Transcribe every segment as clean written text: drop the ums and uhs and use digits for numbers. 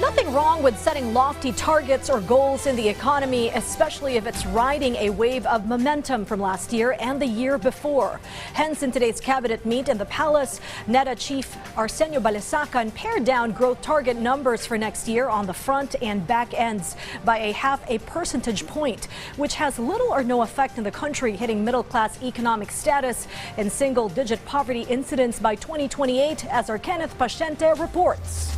Nothing wrong with setting lofty targets or goals in the economy, especially if it's riding a wave of momentum from last year and the year before. Hence, in today's cabinet meet in the palace, NEDA Chief Sentro Balita pared down growth target numbers for next year on the front and back ends by a half a percentage point, which has little or no effect in the country, hitting middle-class economic status and single-digit poverty incidence by 2028, as our Kenneth Paciente reports.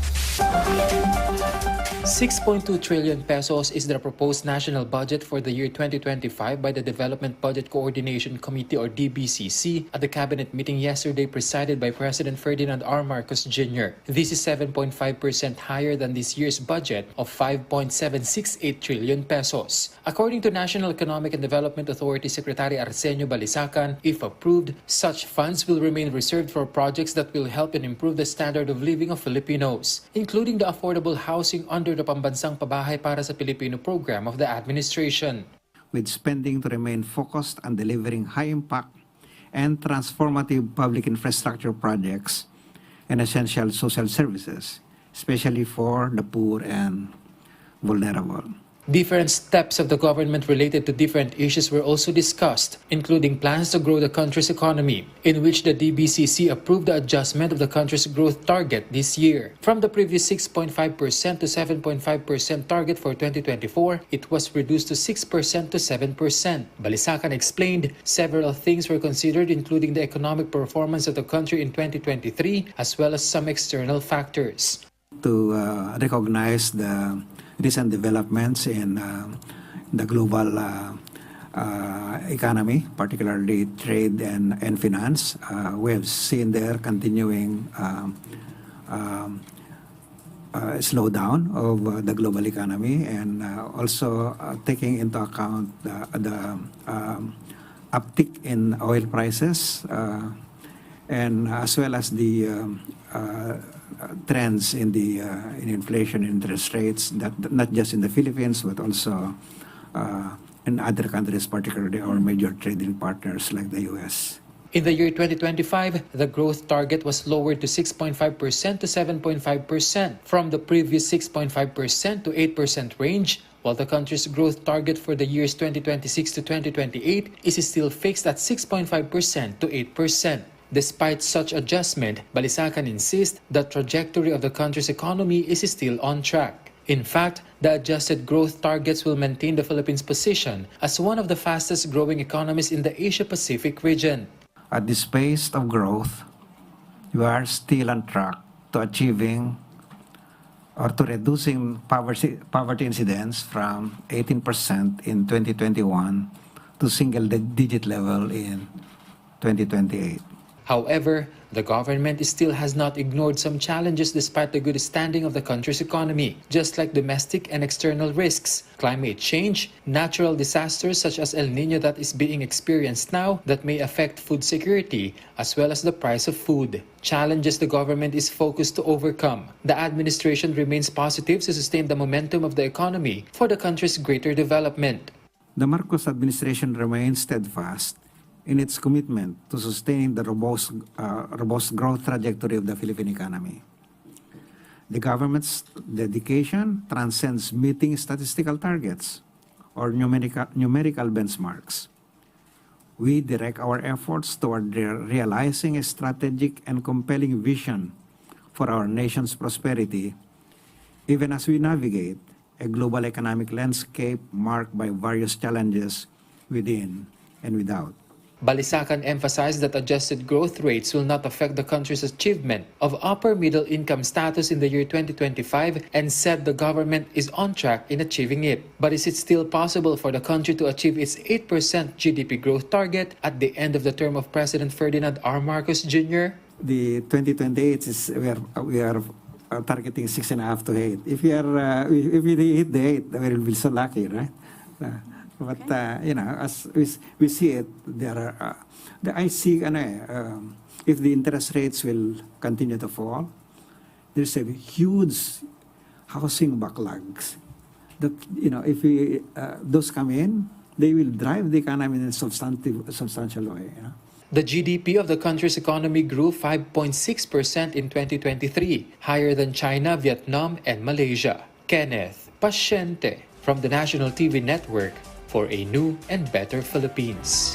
6.2 trillion pesos is the proposed national budget for the year 2025 by the Development Budget Coordination Committee or DBCC at the cabinet meeting yesterday presided by President Ferdinand R. Marcos Jr. This is 7.5% higher than this year's budget of 5.768 trillion pesos. According to National Economic and Development Authority Secretary Arsenio Balisacan, if approved, such funds will remain reserved for projects that will help and improve the standard of living of Filipinos, including the affordable housing under the Pambansang Pabahay para sa Pilipino program of the administration. With spending to remain focused on delivering high-impact and transformative public infrastructure projects and essential social services, especially for the poor and vulnerable. Different steps of the government related to different issues were also discussed, including plans to grow the country's economy, in which the DBCC approved the adjustment of the country's growth target this year. From the previous 6.5% to 7.5% target for 2024, it was reduced to 6% to 7%. Balisacan explained several things were considered, including the economic performance of the country in 2023, as well as some external factors. To recognize the recent developments in the global economy, particularly trade and finance. We have seen there continuing slowdown of the global economy, and also taking into account the uptick in oil prices, and as well as the trends in the in inflation, interest rates, that not just in the Philippines but also in other countries, particularly our major trading partners like the U.S. In the year 2025, the growth target was lowered to 6.5% to 7.5% from the previous 6.5% to 8% range, while the country's growth target for the years 2026 to 2028 is still fixed at 6.5% to 8%. Despite such adjustment, Balisacan insists the trajectory of the country's economy is still on track. In fact, the adjusted growth targets will maintain the Philippines' position as one of the fastest-growing economies in the Asia-Pacific region. At this pace of growth, we are still on track to achieving or to reducing poverty incidence from 18% in 2021 to single-digit level in 2028. However, the government still has not ignored some challenges despite the good standing of the country's economy, just like domestic and external risks, climate change, natural disasters such as El Niño that is being experienced now that may affect food security, as well as the price of food. Challenges the government is focused to overcome. The administration remains positive to sustain the momentum of the economy for the country's greater development. The Marcos administration remains steadfast in its commitment to sustaining the robust growth trajectory of the Philippine economy. The government's dedication transcends meeting statistical targets or numerical benchmarks. We direct our efforts toward realizing a strategic and compelling vision for our nation's prosperity, even as we navigate a global economic landscape marked by various challenges within and without. Balisacan emphasized that adjusted growth rates will not affect the country's achievement of upper middle income status in the year 2025 and said the government is on track in achieving it. But is it still possible for the country to achieve its 8% GDP growth target at the end of the term of President Ferdinand R. Marcos Jr.? The 2028 is we are targeting 6.5 to 8. If we hit the 8, we will be so lucky, right? But you know, as we see it, there are. I see, if the interest rates will continue to fall, there's a huge housing backlogs. That if those come in, they will drive the economy in a substantial way. The GDP of the country's economy grew 5.6% in 2023, higher than China, Vietnam, and Malaysia. Kenneth Pasyente from the National TV Network for a new and better Philippines.